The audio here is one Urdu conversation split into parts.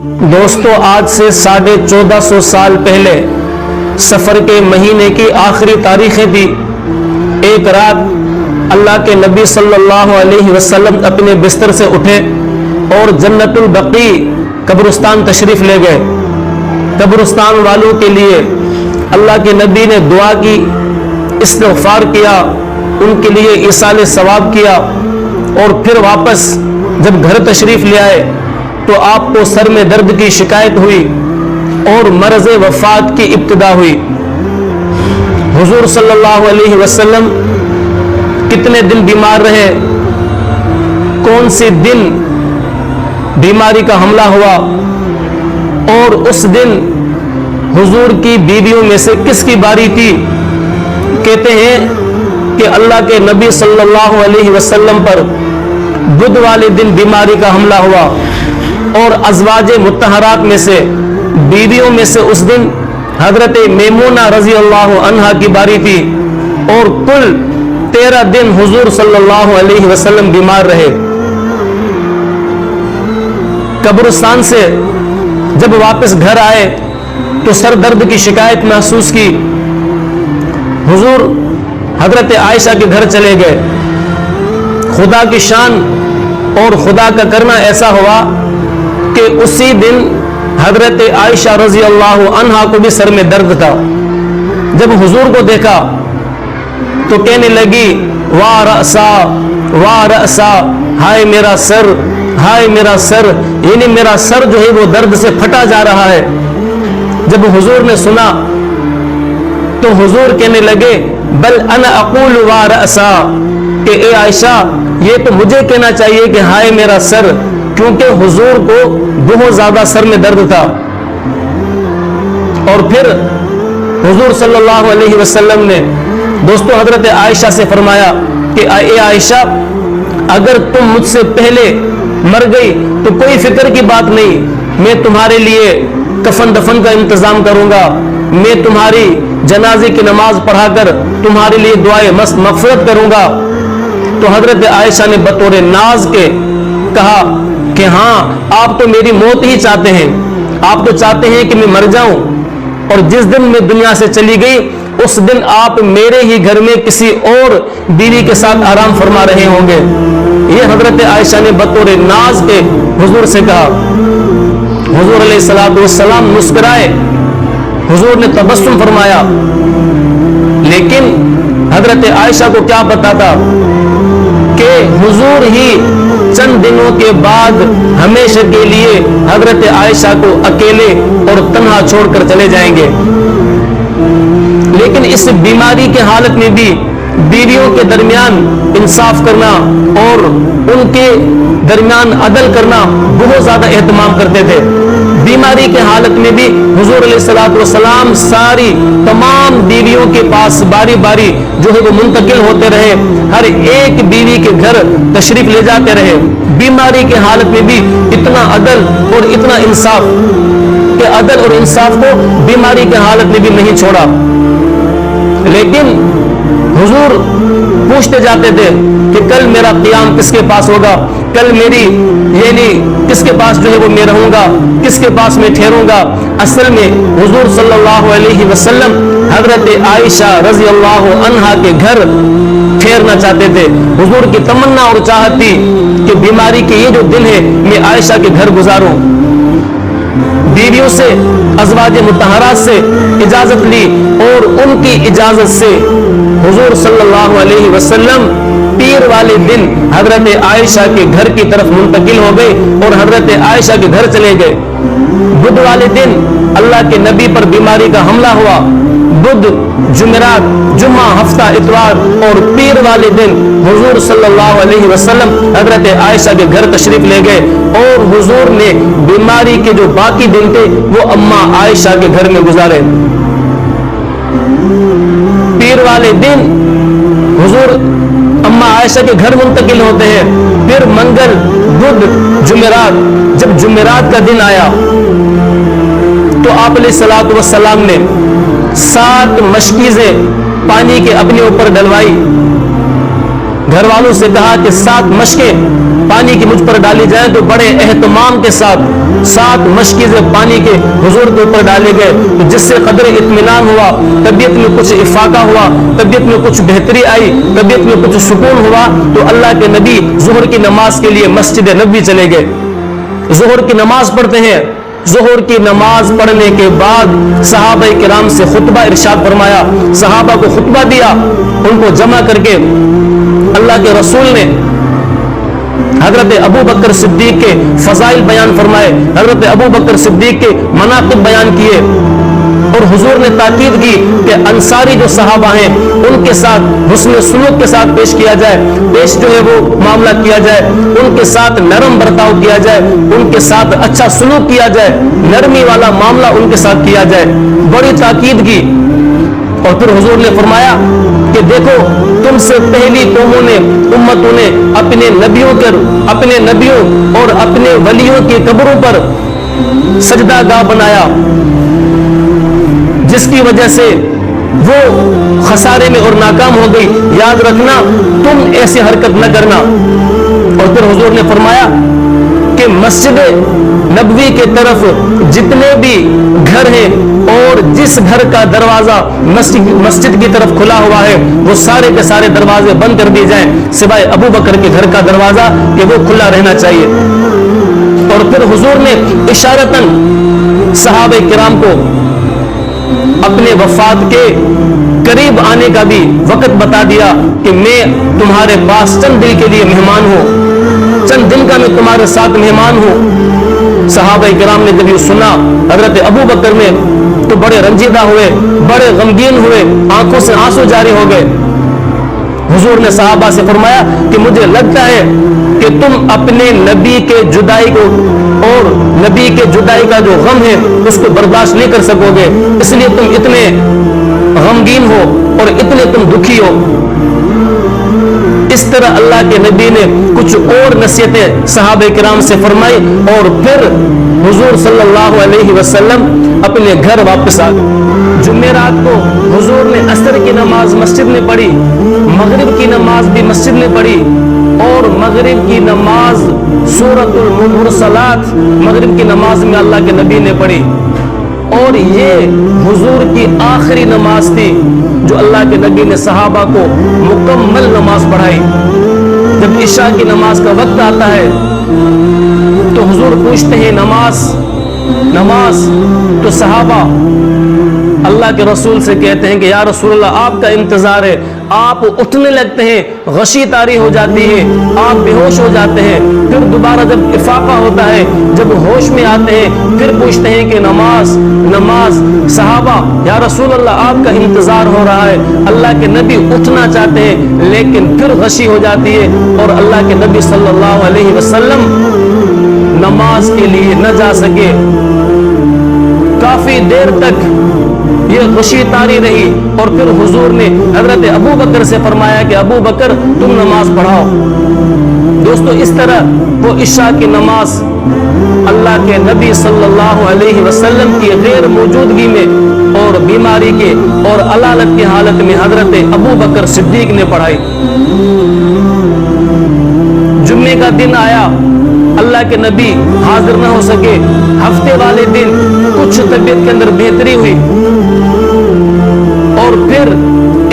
دوستو آج سے 1450 سال پہلے سفر کے مہینے کی آخری تاریخیں تھی۔ ایک رات اللہ کے نبی صلی اللہ علیہ وسلم اپنے بستر سے اٹھے اور جنت البقیع قبرستان تشریف لے گئے۔ قبرستان والوں کے لیے اللہ کے نبی نے دعا کی، استغفار کیا، ان کے لیے ایصال ثواب کیا، اور پھر واپس جب گھر تشریف لے آئے تو آپ کو سر میں درد کی شکایت ہوئی اور مرض وفات کی ابتدا ہوئی۔ حضور صلی اللہ علیہ وسلم کتنے دن بیمار رہے، کون سے دن بیماری کا حملہ ہوا، اور اس دن حضور کی بیویوں میں سے کس کی باری تھی؟ کہتے ہیں کہ اللہ کے نبی صلی اللہ علیہ وسلم پر بدھ والے دن بیماری کا حملہ ہوا، اور ازواج مطہرات میں سے بیویوں میں سے اس دن حضرت میمونہ رضی اللہ عنہا کی باری تھی، اور کل 13 دن حضور صلی اللہ علیہ وسلم بیمار رہے۔ قبرستان سے جب واپس گھر آئے تو سر درد کی شکایت محسوس کی۔ حضور حضرت عائشہ کے گھر چلے گئے۔ خدا کی شان اور خدا کا کرنا ایسا ہوا کہ اسی دن حضرت عائشہ رضی اللہ عنہا کو بھی سر میں درد تھا۔ جب حضور کو دیکھا تو کہنے لگی وا رأسا، ہائے میرا سر، ہائے میرا سر، یعنی میرا سر جو ہے وہ درد سے پھٹا جا رہا ہے۔ جب حضور نے سنا تو حضور کہنے لگے بل انا اقول وا رأسا، کہ اے عائشہ یہ تو مجھے کہنا چاہیے کہ ہائے میرا سر، کیونکہ حضور کو بہت زیادہ سر میں درد تھا۔ اور پھر حضور صلی اللہ علیہ وسلم نے دوستو حضرت عائشہ سے فرمایا کہ اے عائشہ اگر تم مجھ سے پہلے مر گئی تو کوئی فکر کی بات نہیں، میں تمہارے لیے کفن دفن کا انتظام کروں گا، میں تمہاری جنازے کی نماز پڑھا کر تمہارے لیے دعائے مغفرت کروں گا۔ تو حضرت عائشہ نے بطور ناز کے کہا کہ ہاں آپ تو میری موت ہی چاہتے ہیں، آپ تو چاہتے ہیں کہ میں مر جاؤں، اور جس دن میں دنیا سے چلی گئی اس دن آپ میرے ہی گھر میں کسی اور بیوی کے ساتھ آرام فرما رہے ہوں گے۔ یہ حضرت عائشہ نے بطور ناز کے حضور سے کہا۔ حضور علیہ الصلوۃ والسلام مسکرائے، حضور نے تبسم فرمایا، لیکن حضرت عائشہ کو کیا پتا تھا کہ حضور ہی چند دنوں کے بعد ہمیشہ کے لیے حضرت عائشہ کو اکیلے اور تنہا چھوڑ کر چلے جائیں گے۔ لیکن اس بیماری کے حالت میں بھی بیویوں کے درمیان انصاف کرنا اور ان کے درمیان عدل کرنا بہت زیادہ اہتمام کرتے تھے۔ بیماری کے حالت میں بھی حضور علیہ الصلوۃ والسلام ساری تمام بیویوں کے پاس باری باری جو ہے وہ منتقل ہوتے رہے، ہر ایک بیوی کے گھر تشریف لے جاتے رہے۔ بیماری کے حالت میں بھی اتنا عدل اور اتنا انصاف کہ عدل اور انصاف کو بیماری کے حالت میں بھی نہیں چھوڑا۔ لیکن حضور پوچھتے جاتے تھے کہ کل میرا قیام کس کے پاس ہوگا، کل میری یعنی کس کے پاس جو ہے وہ میں رہوں گا، کس کے پاس میں ٹھہروں گا۔ اصل میں حضور صلی اللہ علیہ وسلم حضرت عائشہ رضی اللہ عنہا کے گھر ٹھہرنا چاہتے تھے۔ حضور کی تمنا اور چاہت تھی کہ بیماری کے یہ جو دن ہے میں عائشہ کے گھر گزاروں۔ بیویوں سے، ازواج مطہرات سے اجازت لی، اور ان کی اجازت سے حضور صلی اللہ علیہ وسلم پیر والے دن حضرت عائشہ کے گھر کی طرف منتقل ہو گئے اور حضرت عائشہ کے گھر چلے گئے۔ بدھ والے دن اللہ کے نبی پر بیماری کا حملہ ہوا۔ بدھ، جمعرات، جمعہ، ہفتہ، اتوار اور پیر والے دن حضور صلی اللہ علیہ وسلم حضرت عائشہ کے گھر تشریف لے گئے، اور حضور نے بیماری کے جو باقی دن تھے وہ اماں عائشہ کے گھر میں گزارے۔ پیر والے دن حضور اماں عائشہ کے گھر منتقل ہوتے ہیں، پھر منگل، بدھ، جمعرات، جب جمعرات کا دن آیا تو آپ علیہ الصلوۃ والسلام نے 7 مشکیزیں پانی کے اپنے اوپر ڈلوائی۔ گھر والوں سے کہا کہ 7 مشکیں پانی کی مجھ پر ڈالی جائے تو بڑے اہتمام کے ساتھ 7 مشکیزیں پانی کے حضور کے اوپر ڈالے گئے، تو جس سے قدر اطمینان ہوا، طبیعت میں کچھ افاقہ ہوا، طبیعت میں کچھ بہتری آئی، طبیعت میں کچھ سکون ہوا، تو اللہ کے نبی ظہر کی نماز کے لیے مسجد نبوی چلے گئے۔ ظہر کی نماز پڑھتے ہیں، ظہر کی نماز پڑھنے کے بعد صحابہ کرام سے خطبہ ارشاد فرمایا، صحابہ کو خطبہ دیا، ان کو جمع کر کے اللہ کے رسول نے حضرت ابو بکر صدیق کے فضائل بیان فرمائے، حضرت ابو بکر صدیق کے مناقب بیان کیے، اور حضور نے تاکید کی کہ انصاری جو صحابہ ہیں ان کے ساتھ حسن سلوک کے ساتھ پیش کیا جائے، پیش جو ہے وہ معاملہ کیا جائے، ان کے ساتھ نرم برتاؤ کیا جائے، ان کے ساتھ اچھا سلوک کیا جائے، نرمی والا معاملہ ان کے ساتھ کیا جائے، بڑی تاکید کی۔ اور پھر حضور نے فرمایا کہ دیکھو تم سے پہلی قوموں نے، امتوں نے اپنے نبیوں اور اپنے ولیوں کی قبروں پر سجدہ گاہ بنایا، جس کی وجہ سے وہ خسارے میں اور ناکام ہو گئی، یاد رکھنا تم ایسی حرکت نہ کرنا۔ اور پھر حضور نے فرمایا کہ مسجد نبوی کے طرف جتنے بھی گھر ہیں اور جس گھر کا دروازہ مسجد کی طرف کھلا ہوا ہے وہ سارے کے سارے دروازے بند کر دیے جائیں سوائے ابو بکر کے گھر کا دروازہ کہ وہ کھلا رہنا چاہیے۔ اور پھر حضور نے اشارتاً صحابہ کرام کو اپنے وفات کے قریب آنے کا بھی وقت بتا دیا کہ میں تمہارے پاس چند دن کے لیے مہمان ہوں، چند دن کا میں تمہارے ساتھ مہمان ہوں۔ صحابہ کرام نے جب یہ سنا حضرت ابو بکر نے تو بڑے رنجیدہ ہوئے، بڑے غمگین ہوئے، آنکھوں سے آنسو جاری ہو گئے۔ حضور نے صحابہ سے فرمایا کہ مجھے لگتا ہے کہ تم اپنے نبی کے جدائی کو اور نبی کے جدائی کا جو غم ہے اس کو برداشت نہیں کر سکو گے، اس لیے تم اتنے غمگین ہو اور اتنے تم دکھی ہو۔ اس طرح اللہ کے نبی نے کچھ اور نصیحتیں صحابہ کرام سے فرمائی اور پھر حضور صلی اللہ علیہ وسلم اپنے گھر واپس آ گئے۔ جمعرات کو حضور نے عصر کی نماز مسجد میں پڑھی، مغرب کی نماز بھی مسجد میں پڑھی، اور مغرب کی نماز سورۃ المرسلات مغرب کی نماز میں اللہ کے نبی نے پڑھی، اور یہ حضور کی آخری نماز تھی جو اللہ کے نبی نے صحابہ کو مکمل نماز پڑھائی۔ جب عشاء کی نماز کا وقت آتا ہے تو حضور پوچھتے ہیں نماز، تو صحابہ اللہ کے رسول سے کہتے ہیں کہ یا رسول اللہ آپ کا انتظار ہے، آپ اٹھنے لگتے ہیں، غشی طاری ہو جاتی ہے، آپ بے ہوش ہو جاتے ہیں، پھر دوبارہ جب افاقہ ہوتا ہے، جب ہوش میں آتے ہیں پھر پوچھتے ہیں کہ نماز۔ صحابہ یا رسول اللہ آپ کا انتظار ہو رہا ہے، اللہ کے نبی اٹھنا چاہتے ہیں لیکن پھر غشی ہو جاتی ہے اور اللہ کے نبی صلی اللہ علیہ وسلم نماز کے لیے نہ جا سکے، کافی دیر تک یہ غشی طاری رہی، اور پھر حضور نے حضرت ابو بکر سے فرمایا کہ ابو بکر تم نماز پڑھاؤ۔ دوستو اس طرح وہ عشاء کی نماز اللہ کے نبی صلی اللہ علیہ وسلم کی غیر موجودگی میں اور بیماری کے اور علالت کی حالت میں حضرت ابو بکر صدیق نے پڑھائی۔ جمعے کا دن آیا، اللہ کے نبی حاضر نہ ہو سکے، ہفتے والے دن کچھ طبیعت کے اندر بہتری ہوئی، اور پھر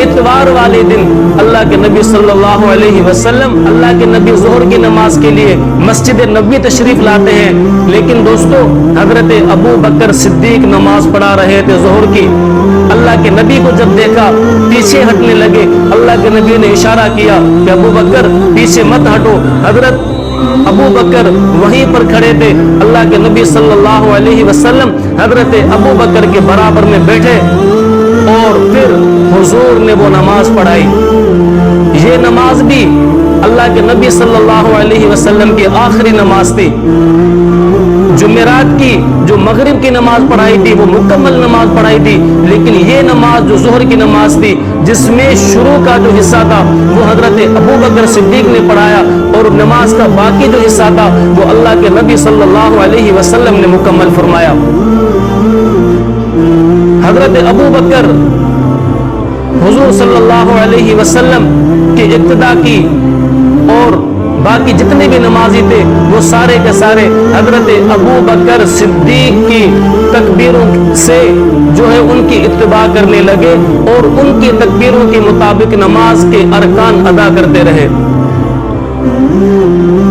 اتوار والے دن اللہ کے نبی صلی اللہ علیہ وسلم اللہ کے نبی ظہر کی نماز کے لیے مسجد نبوی تشریف لاتے ہیں، لیکن دوستو حضرت ابو بکر صدیق نماز پڑھا رہے تھے ظہر کی۔ اللہ کے نبی کو جب دیکھا پیچھے ہٹنے لگے، اللہ کے نبی نے اشارہ کیا کہ ابو بکر پیچھے مت ہٹو۔ حضرت ابو بکر وہیں پر کھڑے تھے، اللہ کے نبی صلی اللہ علیہ وسلم حضرت ابو بکر کے برابر میں بیٹھے اور پھر حضور نے وہ نماز پڑھائی۔ یہ نماز بھی اللہ کے نبی صلی اللہ علیہ وسلم کی آخری نماز تھی۔ جمعرات کی جو مغرب کی نماز پڑھائی تھی وہ مکمل نماز پڑھائی تھی، لیکن یہ نماز جو ظہر کی نماز تھی جس میں شروع کا جو حصہ تھا وہ حضرت ابو بکر صدیق نے پڑھایا، اور نماز کا باقی جو حصہ تھا وہ اللہ کے نبی صلی اللہ علیہ وسلم نے مکمل فرمایا۔ حضرت ابو بکر حضور صلی اللہ علیہ وسلم کی اقتدا کی اور باقی جتنے بھی نمازی تھے وہ سارے کے سارے حضرت ابو بکر صدیق کی تکبیروں سے جو ہے ان کی اتباع کرنے لگے اور ان کی تکبیروں کے مطابق نماز کے ارکان ادا کرتے رہے۔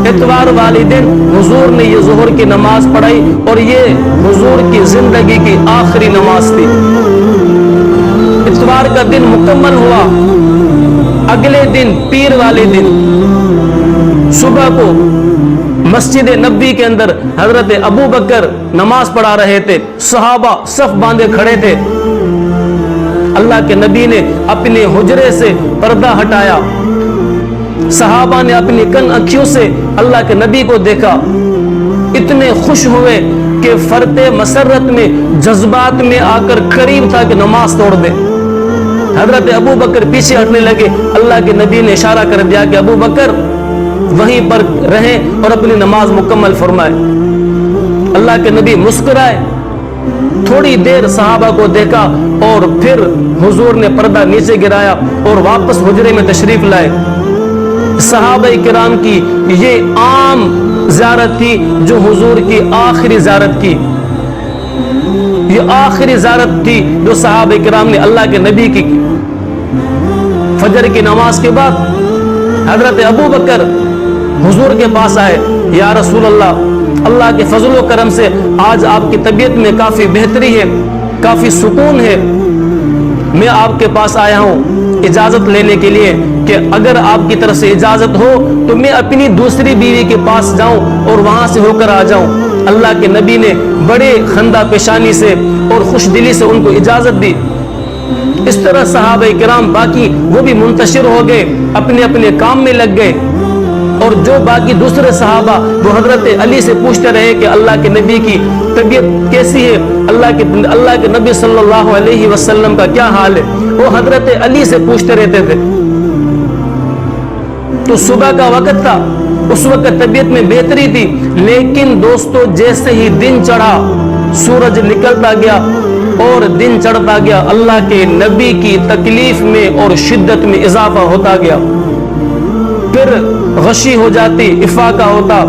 اتوار والے دن حضور نے یہ ظہر کی نماز پڑھائی اور یہ حضور کی زندگی کی آخری نماز تھی۔ اتوار کا دن مکمل ہوا، اگلے دن پیر والے دن صبح کو مسجد نبوی کے اندر حضرت ابو بکر نماز پڑھا رہے تھے، صحابہ صف باندھے کھڑے تھے۔ اللہ کے نبی نے اپنے حجرے سے پردہ ہٹایا، صحابہ نے اپنی کن اکھیوں سے اللہ کے نبی کو دیکھا، اتنے خوش ہوئے کہ فرط مسرت میں جذبات میں آ کر قریب تھا کہ نماز توڑ دے۔ حضرت ابو بکر پیچھے ہٹنے لگے، اللہ کے نبی نے اشارہ کر دیا کہ ابو بکر وہیں پر رہیں اور اپنی نماز مکمل فرمائے۔ اللہ کے نبی مسکرائے، تھوڑی دیر صحابہ کو دیکھا اور پھر حضور نے پردہ نیچے گرایا اور واپس حجرے میں تشریف لائے۔ صحابہ کرام کی یہ عام زیارت تھی جو حضور کی آخری زیارت کی، یہ آخری زیارت تھی جو صحابہ کرام نے اللہ کے نبی کی۔ فجر کی نماز کے بعد حضرت ابو بکر حضور کے پاس آئے، یا رسول اللہ، اللہ کے فضل و کرم سے آج آپ کی طبیعت میں کافی بہتری ہے، کافی سکون ہے، میں آپ کے پاس آیا ہوں اجازت لینے کے لیے کہ اگر آپ کی طرف سے اجازت ہو تو میں اپنی دوسری بیوی کے پاس جاؤں اور وہاں سے ہو کر آ جاؤں۔ اللہ کے نبی نے بڑے خندہ پیشانی سے اور خوش دلی سے ان کو اجازت دی۔ اس طرح صحابہ کرام باقی وہ بھی منتشر ہو گئے، اپنے اپنے کام میں لگ گئے، اور جو باقی دوسرے صحابہ وہ حضرت علی سے پوچھتے رہے کہ اللہ کے نبی کی طبیعت کیسی ہے، اللہ کے نبی صلی اللہ علیہ وسلم کا کیا حال ہے، وہ حضرت علی سے پوچھتے رہتے تھے۔ تو صبح کا وقت تھا، اس وقت طبیعت میں بہتری تھی، لیکن دوستو جیسے ہی دن چڑھا، سورج نکلتا گیا اور دن چڑھتا گیا، اللہ کے نبی کی تکلیف میں اور شدت میں اضافہ ہوتا گیا۔ پھر غشی ہو جاتی، افاقہ ہوتا،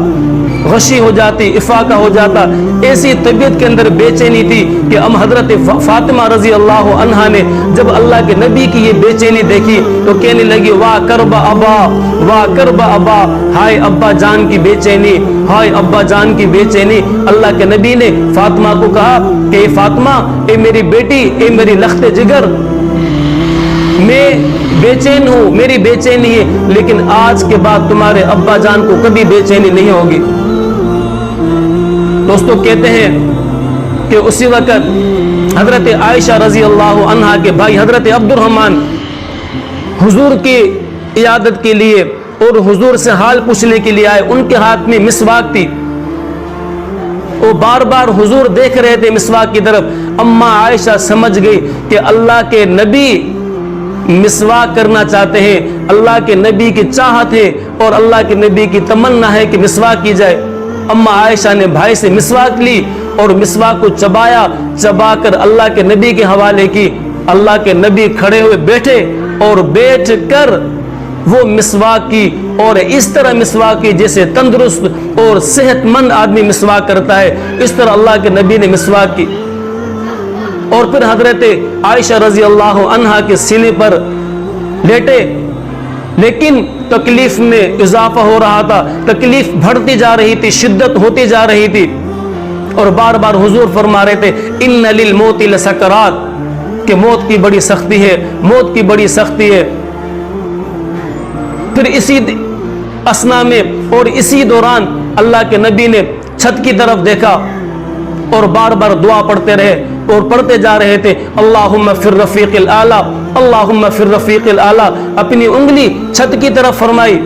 غشی ہو جاتی، افاقہ ہو جاتا۔ ایسی طبیعت کے اندر بے چینی تھی کہ حضرت فاطمہ رضی اللہ عنہا نے جب اللہ کے نبی کی یہ بے چینی دیکھی تو کہنے لگی، واہ کرب ابا، واہ کرب ابا، ہائے ابا جان کی بے چینی، ہائے ابا جان کی بے چینی۔ اللہ کے نبی نے فاطمہ کو کہا کہ اے فاطمہ، اے میری بیٹی، اے میری لخت جگر، میں بے چین ہوں، میری بے چینی ہے، لیکن آج کے بعد تمہارے ابا جان کو کبھی بے چینی نہیں ہوگی۔ دوستو کہتے ہیں کہ اسی وقت حضرت عائشہ رضی اللہ عنہا کے بھائی حضرت عبد الرحمن حضور کی عیادت کے لیے اور حضور سے حال پوچھنے کے لیے آئے، ان کے ہاتھ میں مسواک تھی، وہ بار بار حضور دیکھ رہے تھے مسواک کی طرف۔ اما عائشہ سمجھ گئی کہ اللہ کے نبی مسواک کرنا چاہتے ہیں، اللہ کے نبی کی چاہت ہے اور اللہ کے نبی کی تمنا ہے کہ مسواک کی جائے۔ اما عائشہ نے بھائی سے مسواک لی اور مسواک کو چبایا، چبا کر اللہ کے نبی کے حوالے کی۔ اللہ کے نبی کھڑے ہوئے بیٹھے اور بیٹھ کر وہ مسواک کی، اور اس طرح مسواک کی جیسے تندرست اور صحت مند آدمی مسواک کرتا ہے، اس طرح اللہ کے نبی نے مسواک کی۔ اور پھر حضرت عائشہ رضی اللہ عنہا کے سینے پر لیٹے، لیکن تکلیف میں اضافہ ہو رہا تھا، تکلیف بڑھتی جا رہی تھی، شدت ہوتی جا رہی تھی، اور بار بار حضور فرما رہے تھے ان للموت لسکرات، کہ موت کی بڑی سختی ہے، موت کی بڑی سختی ہے۔ پھر اسی اسنا میں اور اسی دوران اللہ کے نبی نے چھت کی طرف دیکھا اور بار بار دعا پڑھتے رہے اور پڑھتے جا رہے تھے، اللہم فی الرفیق الاعلی، اللہم فی الرفیق الاعلی۔ اپنی انگلی چھت کی طرف فرمائی،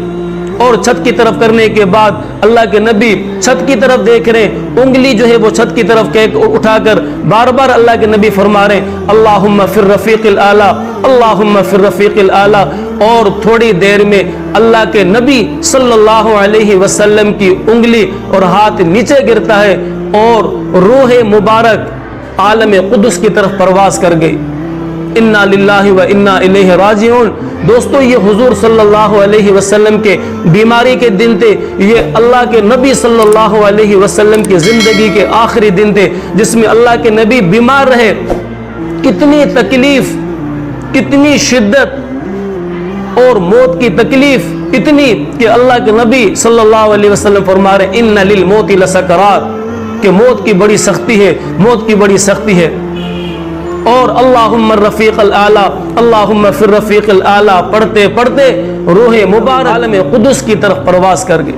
اور چھت کی طرف کرنے کے بعد اللہ کے نبی چھت کی طرف دیکھ رہے، انگلی جو ہے وہ چھت کی طرف اٹھا کر بار بار اللہ کے نبی فرما رہے اللہم فی الرفیق الاعلی، اللہم فی الرفیق الاعلی۔ اور تھوڑی دیر میں اللہ کے نبی صلی اللہ علیہ وسلم کی انگلی اور ہاتھ نیچے گرتا ہے اور روح مبارک عالم قدس کی طرف پرواز کر گئی۔ انا للہ و انا الیہ راجعون۔ دوستو یہ حضور صلی اللہ علیہ وسلم کے بیماری کے دن تھے، یہ اللہ کے نبی صلی اللہ علیہ وسلم کی زندگی کے آخری دن تھے جس میں اللہ کے نبی بیمار رہے۔ کتنی تکلیف، کتنی شدت اور موت کی تکلیف اتنی کہ اللہ کے نبی صلی اللہ علیہ وسلم فرما رہے ان للموت لسکرات، کہ موت کی بڑی سختی ہے، موت کی بڑی سختی ہے۔ اور اللہم الرفیق الاعلی، اللہم فی الرفیق الاعلی پڑھتے پڑھتے روح مبارک عالم قدس کی طرف پرواز کر گئی۔